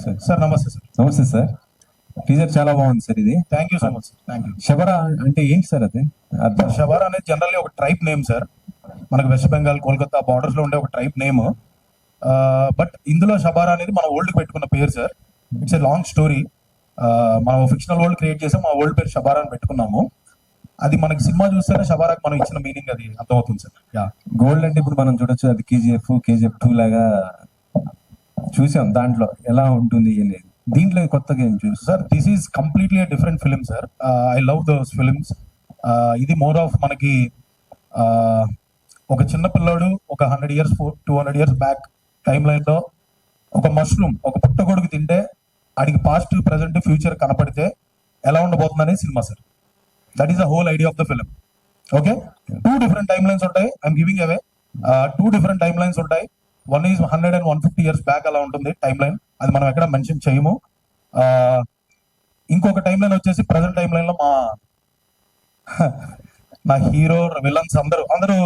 Sir నమస్తే sir. నమస్తే sir. Teaser చాలా బాగుంది సార్. ఇది thank you so much. Thank you. Shabara అంటే ఏంటి సార్? అది అర్థం. షబార్ అనేది జనరల్లీ ఒక ట్రైబ్ నేమ్ సార్. మనకు వెస్ట్ బెంగాల్, కోల్కతా బార్డర్స్ లో ఉండే ఒక ట్రైబ్ నేమ్. బట్ ఇందులో షబారా అనేది మన వరల్డ్ పెట్టుకున్న పేరు sir. It's a long story. మనం ఫిక్షనల్ వరల్డ్ క్రియేట్ చేసాం, మా వరల్డ్ పేరు షబారా అని పెట్టుకున్నాము. అది మనకి సినిమా చూస్తేనే షబారాకి మనం ఇచ్చిన మీనింగ్ అది అర్థమవుతుంది సార్. యా, గోల్డ్ అంటే ఇప్పుడు మనం చూడొచ్చు, అది KGF 2 లాగా చూసాం. దాంట్లో ఎలా ఉంటుంది అనేది, దీంట్లో కొత్తగా ఏం చూసి sir this is completely different film sir. I love those films. ఇది మోర్ ఆఫ్ మనకి ఒక చిన్న పిల్లోడు ఒక 100 years 200 years back time line లో ఒక మష్రూమ్, ఒక పుట్టగొడుగు తింటే ఆడికి పాస్ట్, ప్రెసెంట్, ఫ్యూచర్ కనపడితే ఎలా ఉండబోతుంది అనేది సినిమా sir. That is the whole idea of the film. Okay, 2 different time lines ఉంటాయి. I'm giving away 2 different time lines ఉంటాయి. One is 100 and 150 years back అలా ఉంటుంది టైం లైన్. అది మనం ఎక్కడ మెన్షన్ చేయము. ఇంకొక టైం లైన్ వచ్చేసి ప్రజెంట్ టైం లైన్ లో నా హీరో, విలన్స్ అందరూ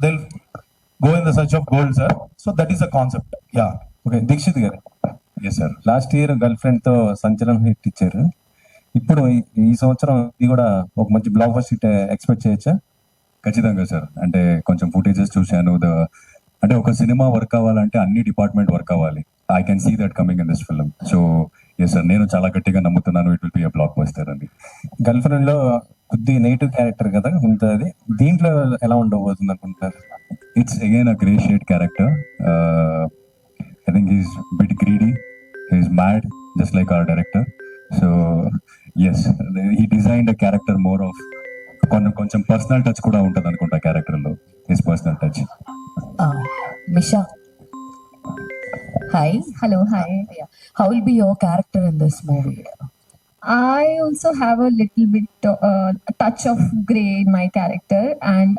they go in the search of gold sir. So that is a concept. Ya. Okay, Dikshit garu. Yes sir. Last year girl friend తో సంచలనం హిట్ ఇచ్చారు. ఇప్పుడు ఈ సంవత్సరం ఇది కూడా ఒక మంచి బ్లాక్ బస్టర్ హిట్ ఎక్స్పెక్ట్ చేయొచ్చా? ఖచ్చితంగా సార్. అంటే కొంచెం ఫుటేజెస్ చూశాను. అంటే ఒక సినిమా వర్క్ అవ్వాలంటే అన్ని డిపార్ట్మెంట్ వర్క్ అవ్వాలి. I can see that coming in this film. So yes sir, నేను చాలా గట్టిగా నమ్ముతున్నాను it will be a blockbuster అని. గర్ల్ ఫ్రెండ్ లో కొద్ది నెగిటివ్ క్యారెక్టర్ కదా ఉంటుంది, దీంట్లో ఎలా ఉండబోతుంది అనుకుంటారు? It's again a grey shade character. I think he's bit greedy, he's mad just like our director. So yes, he designed a character more of కొంచెం పర్సనల్ టచ్ కూడా ఉంటుంది అనుకుంటా క్యారెక్టర్ లో. His personal touch. Misha. Hi. Hello, hi. Yeah. How will be your character in this movie? I also have a little bit a touch of gray in my character and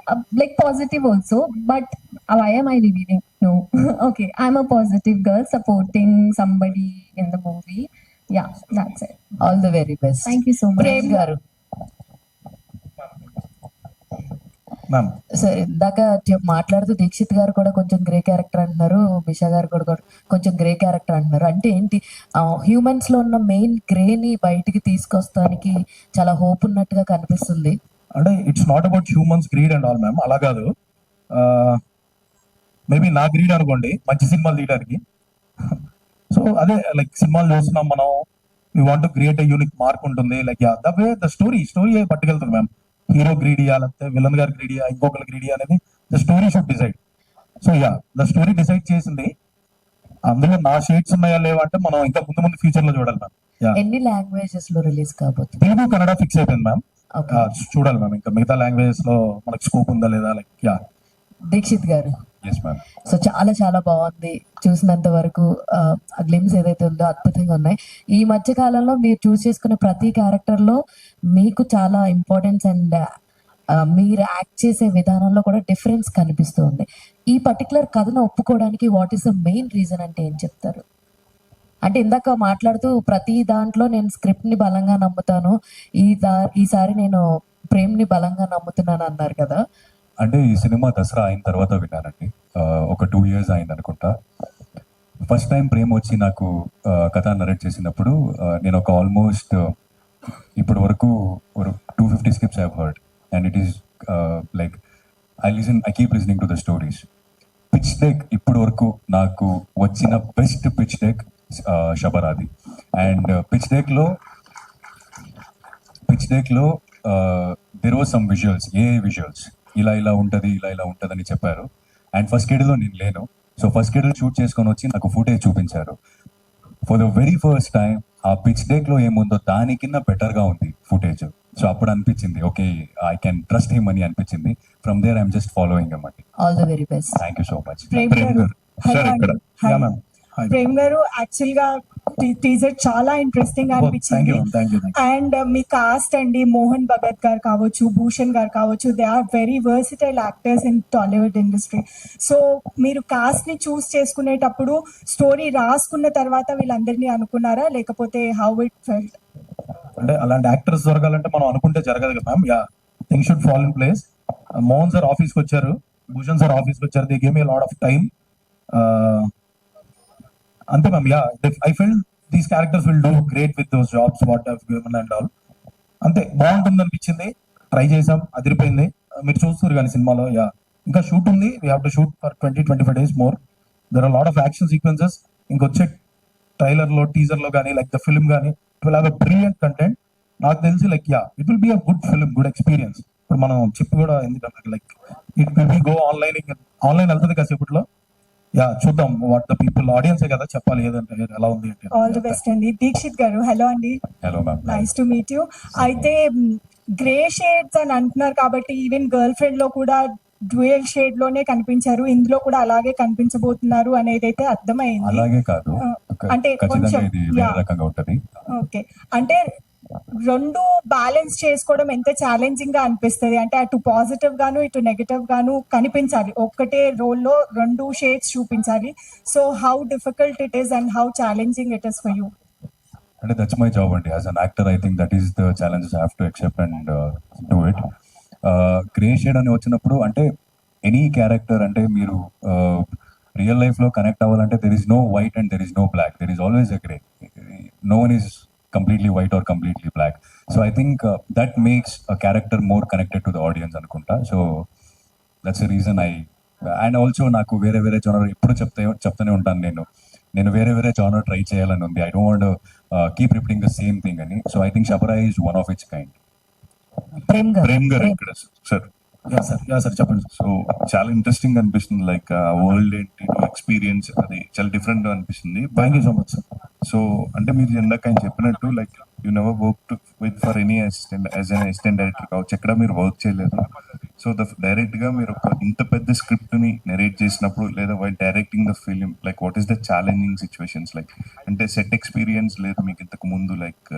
like positive also. But why am I revealing? No. Okay, I'm a positive girl supporting somebody in the movie. Yeah, that's it. All the very best. Thank you so much. Prem garu. Ma'am, so ఇందాక మాట్లాడుతూ దీక్షిత్ గారు కూడా కొంచెం grey character అంటున్నారు, మిషా గారు కూడా కొంచెం grey character అంటున్నారు. అంటే ఏంటి, హ్యూమన్స్ లో ఉన్న మెయిన్ గ్రేని బయటికి తీసుకొస్తానికి చాలా హోప్ ఉన్నట్టుగా కనిపిస్తుంది. అంటే it's not about humans greed and all ma'am, అలా కాదు. మేబీ నా గ్రీడ్ అనుకోండి మంచి సినిమాలు తీయడానికి. సో అదే లైక్ సినిమాలు చూస్తున్నాం మనం, we want to create a unique mark ఉంటుంది. Like the way the story పట్టుకెళ్తుంది మ్యామ్. హీరో గ్రీడియా, లేకపోతే విలన్ గారు గ్రీడియా, ఇంకొకరు గ్రీడియా అనేది the story should decide. So ya, the story decide చేసింది. అందులో నా షేడ్స్ ఉన్నాయా లేవా అంటే మనం ఇంకా ముందు ఫ్యూచర్ లో చూడాలి మ్యామ్. యా, ఎన్ని లాంగ్వేజెస్ లో రిలీజ్ కాబోతుంది? తెలుగు, కన్నడ ఫిక్స్ అయిపోయింది మ్యామ్. Okay. చూడాలి మ్యామ్ ఇంకా మిగతా లాంగ్వేజెస్ లో మనకి స్కోప్ ఉందా లేదా. Like yeah. Dixit garu. Yes ma'am. So చాలా బాగుంది చూసినంత వరకు. ఆ గ్లిమ్స్ ఏదైతే ఉందో అద్భుతంగా ఉన్నాయి. ఈ మధ్య కాలంలో మీరు చూస్ చేసుకునే ప్రతి క్యారెక్టర్ లో మీకు చాలా ఇంపార్టెన్స్ అండ్ మీరు యాక్ట్ చేసే విధానంలో కూడా డిఫరెన్స్ కనిపిస్తుంది. ఈ పర్టికులర్ కథను ఒప్పుకోవడానికి what is the main reason అంటే ఏం చెప్తారు? అంటే ఇందాక మాట్లాడుతూ ప్రతి దాంట్లో నేను స్క్రిప్ట్ ని బలంగా నమ్ముతాను, ఈసారి నేను ప్రేమ్ ని బలంగా నమ్ముతున్నాను అన్నారు కదా. అంటే ఈ సినిమా దసరా అయిన తర్వాత విన్నానండి. ఒక 2 years అయింది అనుకుంటా. ఫస్ట్ టైం ప్రేమ్ వచ్చి నాకు కథ నరేట్ చేసినప్పుడు నేను ఒక ఆల్మోస్ట్ ఇప్పటి వరకు 250 scripts I heard and it is like I keep listening to the stories. Pitch deck ఇప్పటి వరకు నాకు వచ్చిన బెస్ట్ పిచ్ డెక్ షబరాది. అండ్ పిచ్ డెక్లో there was some visuals, visuals ఇలా ఉంటుంది అని చెప్పారు. అండ్ ఫస్ట్ కేడీలో నేను లేను. సో ఫస్ట్ కేడీలో షూట్ చేసుకొని వచ్చి నాకు ఫుటేజ్ చూపించారు. For the very first time ఆ పిచ్ డెక్ లో ఏముందో దానికన్నా బెటర్ గా ఉంది ఫుటేజ్. సో అప్పుడు అనిపించింది okay, I can trust him అని అనిపించింది. From there I'm just following him అండి. All the very best. Thank you so much. Sir ఇక్కడ. Ya ma'am. Prem garu, actual గా టీజర్ చాలా ఇంట్రెస్టింగ్ అనిపించింది. అండ్ మీ కాస్ట్ అండి, మోహన్ భగత్ గారు కావచ్చు, భూషణ్ గారు కావచ్చు, they are very versatile actors in Tollywood industry. So మీరు కాస్ట్ ని చూస్ చేసుకునేటప్పుడు స్టోరీ రాసుకున్న తర్వాత వీళ్ళందరినీ అనుకున్నారా, లేకపోతే హౌ ఇట్ ఫెల్ట్? అంటే అలాంటి యాక్టర్స్ దొరకాలంటే మనం అనుకుంటే జరగదు కదా ma'am. Ya, things should fall in place. Mohan sir ఆఫీస్కి వచ్చారు, భూషణ్ సార్ ఆఫీస్కి వచ్చారు. They gave me lot of time. అంతే ma'am. Ya, I feel these characters will do great with those jobs what have given and all. అంతే, బాగుంటుంది అనిపించింది, try చేసాం, అదిరిపోయింది. మీరు చూస్తారు కానీ సినిమాలో, యా ఇంకా షూట్ ఉంది. We have to shoot for 20-25 days more. There are lot of action sequences. ఇంకొచ్చే ట్రైలర్ లో, టీజర్ లో కానీ, లైక్ ద ఫిల్మ్ కానీ, it will have a brilliant content. నాకు తెలిసి like ya, it will be a good film, good experience. ఇప్పుడు మనం చెప్పి కూడా ఎందుకంటే like it will be go online వెళ్తుంది కాసేపట్లో. యా, చూద్దాం వాట్ ద పీపుల్, ఆడియన్సే కదా చెప్పాలి ఏదంటే ఎలా ఉంది అంటే. ఆల్ ది బెస్ట్ అండి. దీక్షిత్ గారు, హలో అండి, hello ma'am. Nice to meet you. అయితే గ్రే షేడ్స్ అని అంటున్నారు కాబట్టి ఈవెన్ గర్ల్ ఫ్రెండ్ లో కూడా డ్యూయల్ షేడ్ లోనే కనిపించారు, ఇందులో కూడా అలాగే కనిపించబోతున్నారు అనేది అయితే అర్థమైంది. అలాగే కాదు, అంటే ఖచ్చితంగా కొంచెం, ఇది వేరే yeah. రకంగా ఉంటది. ఓకే, అంటే రెండు బ్యాలెన్స్ చేసుకోవడం ఎంత ఛాలెంజింగ్ గా అనిపిస్తుంది అంటే అటు పాజిటివ్ గాను ఇటు నెగటివ్ గాను కనిపించాలి, ఒక్కటే రోల్ లో రెండు షేడ్స్ చూపించాలి. So how difficult it is and how challenging it is for you? అంటే దట్స్ మై జాబ్ అండి. As an actor I think that is the challenges I have to accept and do it. Grey shade అని వచ్చినప్పుడు అంటే any character, అంటే మీరు real life లో connect అవ్వాలంటే there is no white and there is no black, there is always a grey. No one is completely white or completely black. So I think that makes a character more connected to the audience anukunta. So that's the reason and also నాకు వేరే genre ఎప్పుడు చెప్తూనే ఉంటాను, నేను వేరే genre try చేయాలని ఉంది. I don't want to keep repeating the same thing అని. So I think Shabara is one of its kind. Prem గారు ఇక్కడ సార్. యా సార్ చెప్పండి. సో చాలా ఇంట్రెస్టింగ్ అనిపిస్తుంది, లైక్ వరల్డ్ ఏంటి ఎక్స్పీరియన్స్ అది చాలా డిఫరెంట్ అనిపిస్తుంది. Thank you so much sir. So అంటే మీరు ఇందాక ఆయన చెప్పినట్టు like you never work with for any assistant as an assistant director కావచ్చు, ఎక్కడ మీరు వర్క్ చేయలేదు. సో డైరెక్ట్ గా మీరు ఒక ఇంత పెద్ద స్క్రిప్ట్ ని నెరేట్ చేసినప్పుడు లేదా while directing the film, like what is the challenging situations, like అంటే సెట్ ఎక్స్పీరియన్స్ లేదు మీకు ఇంతకు ముందు? లైక్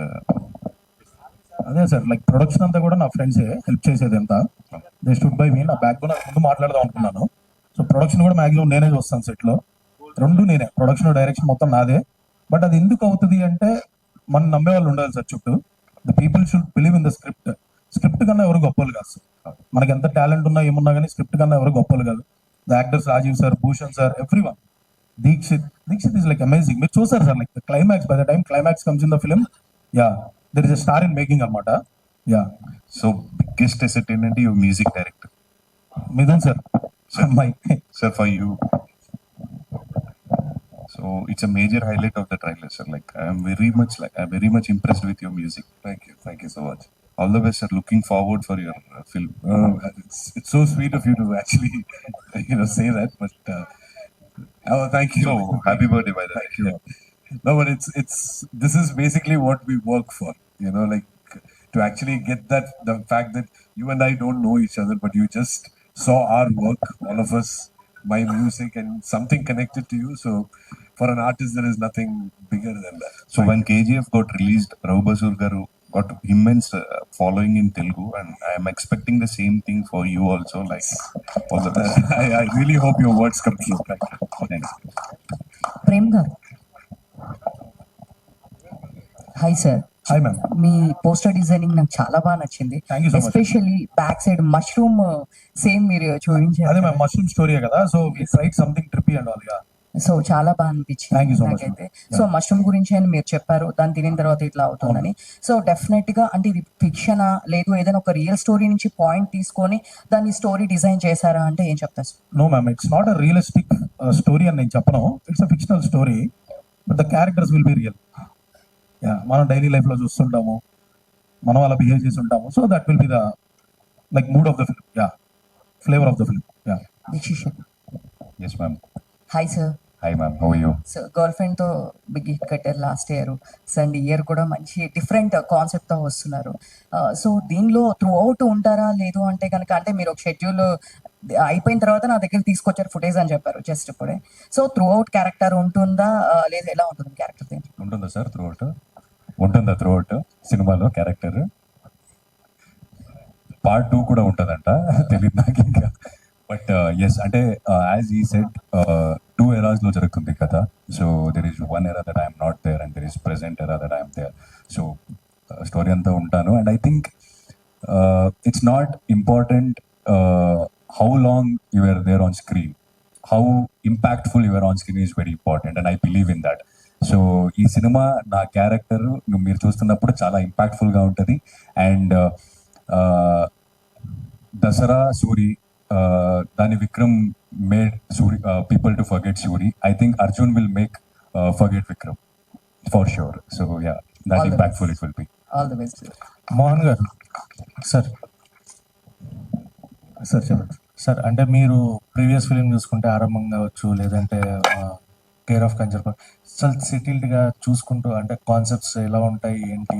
అదే సార్, లైక్ ప్రొడక్షన్ అంతా కూడా నా ఫ్రెండ్సే హెల్ప్ చేసేది అంతా. దే స్టూడ్ బై మీ. నా బ్యాక్ బోన్ ముందు మాట్లాడదాం అనుకున్నాను. సో ప్రొడక్షన్ కూడా మాక్సిమం నేనే చూస్తాను, సెట్ లో రెండు నేనే, ప్రొడక్షన్ డైరెక్షన్ మొత్తం నాదే. బట్ అది ఎందుకు అవుతుంది అంటే మనం నమ్మే వాళ్ళు ఉండాలి సార్ చుట్టూ. The people should believe in the script. Script కన్నా ఎవరు గొప్పలు కాదు సార్. మనకి ఎంత టాలెంట్ ఉన్నా ఏమున్నా కానీ స్క్రిప్ట్ కన్నా ఎవరు గొప్పలు కాదు. The actors Rajeev sir, Bhushan sir, everyone. Dikshit is like amazing. మీరు చూసారు sir, like climax, by the time climax comes in the film, yeah there is a star in making అనమాట. యా, సో బిగ్గెస్ట్ అసెట్ ఏంటంటే your music director Mithun sir, my sir, for you. So it's a major highlight of the trailer, sir. Like I'm very much impressed with your music. Thank you so much. All the best, sir. Looking forward for your film. It's so sweet of you to actually, say that. But thank you. So happy birthday, by the way. Thank you. No, but this is basically what we work for. Like to actually get the fact that you and I don't know each other, but you just saw our work, all of us, my music, and something connected to you. So for an artist, there is nothing bigger than that. So when KGF got released, Raghu Basur garu got immense following in Telugu, and I am expecting the same thing for you also. Like all the best. I really hope your words come true. Thank you. Thanks. Prem garu, hi sir. Hi ma'am. మీ poster designing నాకు చాలా బాగా నచ్చింది. Thank you so much. Especially back side mushroom same మీరు అదే చూపించారు. Ma'am, mushroom story కదా. So we tried something trippy and all. Ya, so చాలా బాగా అనిపించింది Thank you so much. నాకైతే. సో మష్రూమ్ గురించి అని మీరు చెప్పారు, దాన్ని తినిన తర్వాత ఇట్లా అవుతుందని. సో డెఫినెట్ గా అంటే ఇది ఫిక్షనా లేదు ఏదైనా ఒక రియల్ స్టోరీ నుంచి పాయింట్ తీసుకొని దాన్ని స్టోరీ డిజైన్ చేశారా అంటే ఏం చెప్తారు? No ma'am, it's not a realistic story అని నేను చెప్పను. It's a fictional story, but the characters will be real. Yeah, మనం డైలీ లైఫ్ లో చూస్తుంటాము, మనం అలా బిహేవ్ చేసి ఉంటాము. So that will be the like mood of the film. Yeah, flavour of the film. Yeah. Dikshit, Yes, ma'am. Hi sir. Hi, ma'am. How are you? So girl friend తో big hit కట్టారు last year. So and year కూడా మంచి different concept తో వస్తున్నారు. So దీనిలో through out ఉంటారా లేదు అంటే కనుక, అంటే మీరు ఒక షెడ్యూల్ అయిపోయిన తర్వాత నా దగ్గర తీసుకొచ్చారు ఫుటేజ్ అని చెప్పారు జస్ట్ ఇప్పుడే. సో త్రూ అవుట్ క్యారెక్టర్ ఉంటుందా లేదా ఎలా ఉంటుంది క్యారెక్టర్? ఉంటుందా సార్ త్రూ అవుట్ సినిమాలో క్యారెక్టర్? Part 2 కూడా ఉంటుందంట, తెలియదు నాకు ఇంకా. బట్ ఎస్, అంటే యాజ్ ఈ సెట్ 2 eras లో జరుగుతుంది కదా. సో దెర్ ఈస్ 1 era that I'm not there and there is present era that I'm there. So story అంతా ఉంటాను. And I think it's not important how long you are there on screen. How impactful you are on screen is very important, and I believe in that. So ఈ cinema నా character మీరు చూస్తున్నప్పుడు చాలా impactful గా ఉంటుంది. And Dasara Suri, దాని Vikram made Suri people to forget Suri. I think Arjun will make forget Vikram for sure. So yeah, that All the impactful it will B. All the best. Mohan గారు sir sir చెప్పండి సార్. అంటే మీరు ప్రీవియస్ ఫిలిం చూసుకుంటే ఆరంభం కావచ్చు, లేదంటే కేర్ ఆఫ్ కంచర్, చాలా సెటిల్డ్గా చూసుకుంటూ అంటే కాన్సెప్ట్స్ ఎలా ఉంటాయి ఏంటి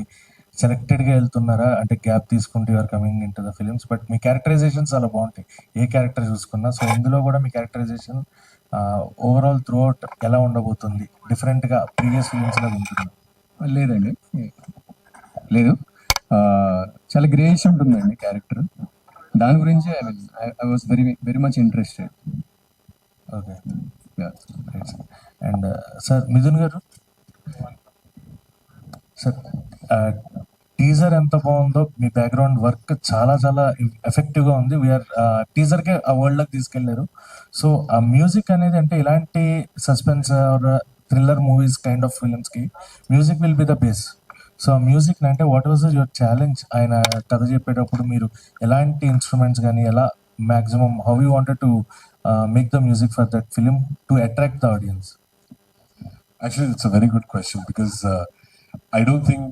సెలెక్టెడ్గా వెళ్తున్నారా, అంటే గ్యాప్ తీసుకుంటూ you're coming into the films. But మీ క్యారెక్టరైజేషన్ చాలా బాగుంటాయి ఏ క్యారెక్టర్ చూసుకున్నా. సో ఇందులో కూడా మీ క్యారెక్టరైజేషన్ ఓవరాల్ త్రూ అవుట్ ఎలా ఉండబోతుంది, డిఫరెంట్గా ప్రీవియస్ ఫిలిమ్స్ లాగా ఉంటుంది? లేదండి, లేదు, చాలా గ్రేష్ ఉంటుందండి క్యారెక్టర్. దాని గురించి I was very very much interested. Okay right sir. And sir Mithun గారు సార్, టీజర్ ఎంత బాగుందో, మీ బ్యాక్గ్రౌండ్ వర్క్ చాలా చాలా ఎఫెక్టివ్గా ఉంది. వీఆర్ టీజర్కే ఆ వరల్డ్లోకి తీసుకెళ్లారు. సో ఆ మ్యూజిక్ అనేది అంటే ఇలాంటి suspense or thriller movies kind of ఫిలిమ్స్కి music will be the base. So ఆ మ్యూజిక్ అంటే వాట్ వాజ్ యువర్ ఛాలెంజ్? ఆయన కథ చెప్పేటప్పుడు మీరు ఎలాంటి ఇన్స్ట్రుమెంట్స్ కానీ ఎలా maximum how you wanted to make the music for that film to attract the audience? Actually, it's a very good question because I don't think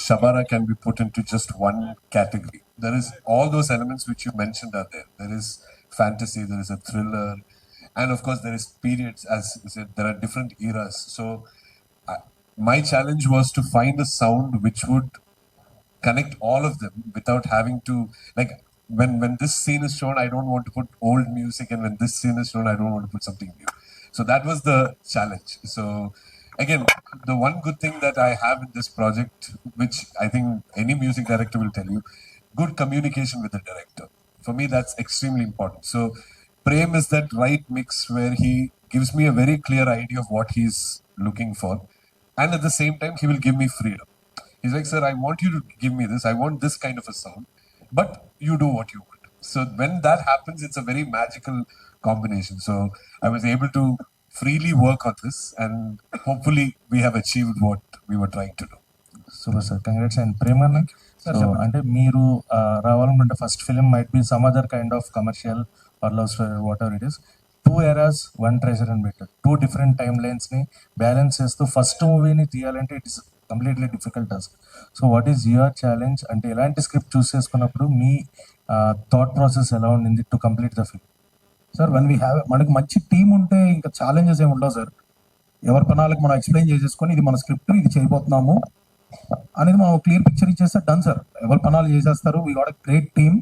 Shabara can be put into just one category. There is all those elements which you mentioned are there. There is fantasy, there is a thriller, and of course there is periods. As you said, there are different eras. So my challenge was to find a sound which would connect all of them without having to, like, when this scene is shown, I don't want to put old music, and when this scene is shown, I don't want to put something new. So that was the challenge. So again, the one good thing that I have in this project, which I think any music director will tell you, good communication with the director. For me, that's extremely important. So Prem is that right mix where he gives me a very clear idea of what he's looking for, and at the same time, he will give me freedom. He's like, sir, I want you to give me this. I want this kind of a sound, but you do what you want. So when that happens, it's a very magical combination. So I was able to freely work on this, and hopefully we have achieved what we were trying to do. Super sir, congrats. And ప్రేమన్న, so అంటే మీరు రావాలనుకుంటే first film might be some other kind of commercial or love story, whatever it is. 2 eras, 1 treasure and better. 2 different timelines-ని balance చేస్తూ first మూవీని తీయాలంటే it is completely difficult task. So what is your challenge? అంటే ఎలాంటి script చూస్ చేసుకున్నప్పుడు మీ thought process ఎలా ఉండింది to complete the film? Sir, one we have మనకి మంచి టీం ఉంటే ఇంకా ఛాలెంజెస్ ఏమి ఉండవు సార్. ఎవరి పనాలకు మనం ఎక్స్ప్లెయిన్ చేసేసుకొని ఇది మన స్క్రిప్ట్, ఇది చేయబోతున్నాము అనేది మనం క్లియర్ పిక్చర్ ఇచ్చేస్తే డన్ సార్. ఎవరి పనాలు చేసేస్తారు. We got a great team.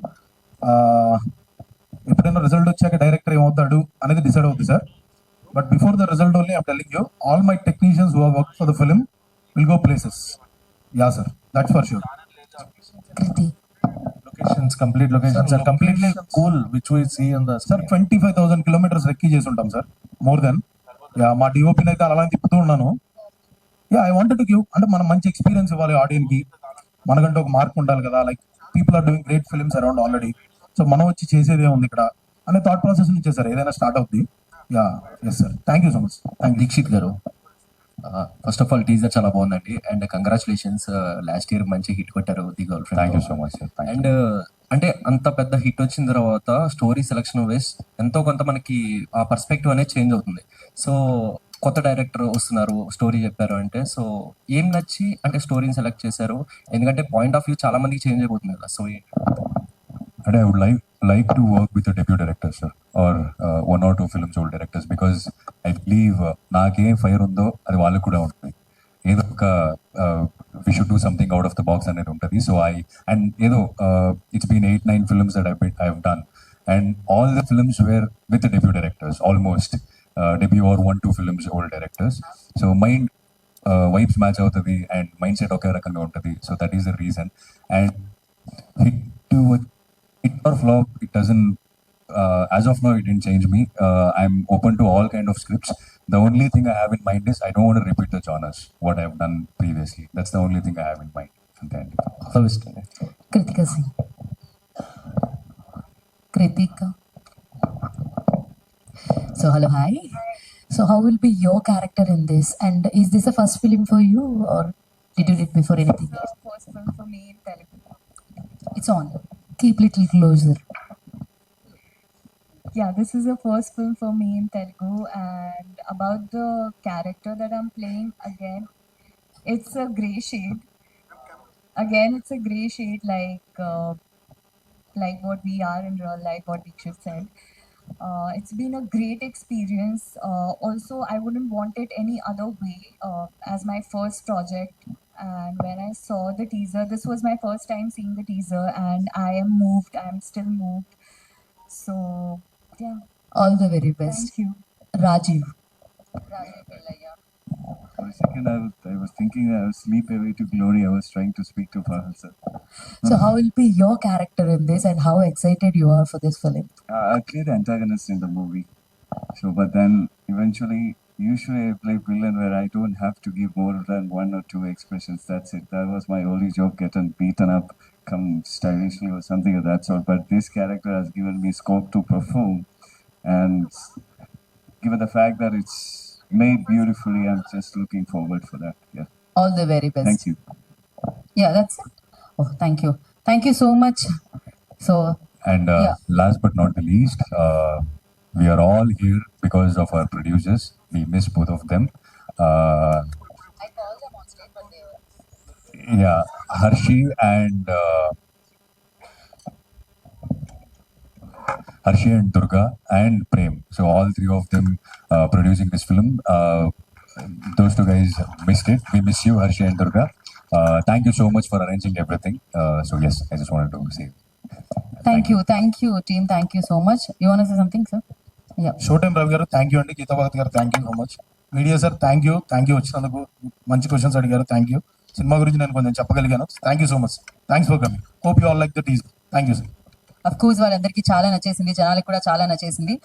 ఎప్పుడైనా రిజల్ట్ వచ్చాక డైరెక్టర్ ఏమవుతాడు అనేది డిసైడ్ అవుతుంది sir. But before the result only I'm telling you, all my technicians who have work for the film will go places. Yeah sir, that's for sure. Locations, complete locations are completely cool, which we see on the sir 25,000 kilometers recce చేసి ఉంటాం sir, more than. Yeah, మా డిఓపిని అయితే అలా తిప్పుతూ ఉన్నాను. Yeah, I wanted to give, అంటే మనం మంచి ఎక్స్పీరియన్స్ ఇవ్వాలి ఆడియన్స్ కి. మనకంటే ఒక మార్క్ ఉండాలి కదా. Like people are doing great films around already. So మనం వచ్చి చేసేదే ఉంది ఇక్కడ అనే థాట్ ప్రాసెస్ నుంచే సార్ ఏదైనా స్టార్ట్ అవుతుంది. Yeah, yes sir, thank you so much. Dikshit గారు, ఫస్ట్ ఆఫ్ ఆల్ టీజర్ చాలా బాగుందండి. అండ్ కంగ్రాచులేషన్స్, లాస్ట్ ఇయర్ మంచి హిట్ కొట్టారు the girlfriend. Thank you so much. And అంటే అంత పెద్ద హిట్ వచ్చిన తర్వాత స్టోరీ సెలక్షన్ వేస్ ఎంతో కొంత మనకి ఆ పర్స్పెక్టివ్ అనేది చేంజ్ అవుతుంది. సో కొత్త డైరెక్టర్ వస్తున్నారు, స్టోరీ చెప్పారు అంటే, సో ఏం నచ్చి అంటే స్టోరీని సెలెక్ట్ చేశారు? ఎందుకంటే పాయింట్ ఆఫ్ వ్యూ చాలా మందికి చేంజ్ అయిపోతుంది కదా. సో అంటే I would like to work with a debut director, sir, or 1 or 2 films old directors, because I believe నాకేం ఫైర్ ఉందో అది వాళ్ళకు కూడా ఉంటుంది. ఏదో ఒక we should do something out of the box అనేది ఉంటుంది. So ఏదో it's been 8-9 films that I've done, and all the films were with the debut directors, almost debut or 1-2 films old directors. So mind vibes match అవుతుంది and mind set ఒకే రకంగా ఉంటుంది. So that is the reason. And hit or flop, it doesn't, as of now it didn't change me. I'm open to all kind of scripts. The only thing I have in mind is I don't want to repeat the genres what I've done previously. That's the only thing I have in mind. Kritika Singh. Kritika. So hello, hi. So how will be your character in this? And is this a first film for you, or did you did before anything else? First film for me in Telugu. It's on. Keep little closer. Yeah, this is the first film for me in Telugu, and about the character that I'm playing, again, it's a grey shade. Again, it's a grey shade like what we are in real life, what Dikshit said. It's been a great experience. Also, I wouldn't want it any other way as my first project. And when I saw the teaser, this was my first time seeing the teaser, and I am moved. I am still moved. So, yeah, All the very best. thank you. Rajiv. For a second, I was thinking I was sleep away to glory. I was trying to speak to Fahal sir. So how will be your character in this, and how excited you are for this film? I played the antagonist in the movie. So, but then eventually, usually I play villain where I don't have to give more than 1 or 2 expressions. That's it. That was my only job, getting beaten up, come stylishly or something of that sort. But this character has given me scope to perform, and given the fact that it's made beautifully, I'm just looking forward for that. Yeah. All the very best. Thank you. Yeah, that's it. Oh, thank you. Thank you so much. So And Yeah. last but not the least, we are all here because of our producers. We miss both of them. Yeah, Harshi and Durga and Prem. So all 3 of them producing this film. Those 2 guys missed it. We miss you, Harshi and Durga. Thank you so much for arranging everything. So yes, I just wanted to say. thank you team. Thank you so much. You want to say something, sir? Yeah. Show time Ravi గారు thank you అండి, గీతా భగత్ గారు thank you so much. Media sir thank you వచ్చినందుకు, మంచి questions అడిగారు, thank you. Cinema గురించి నేను కొంచెం చెప్పగలిగాను, thank you so much. Thanks for coming. Hope you all like the teaser. Thank you sir. Of course వాళ్ళందరికీ చాలా నచ్చేసింది, జనాలకు కూడా చాలా నచ్చేసింది.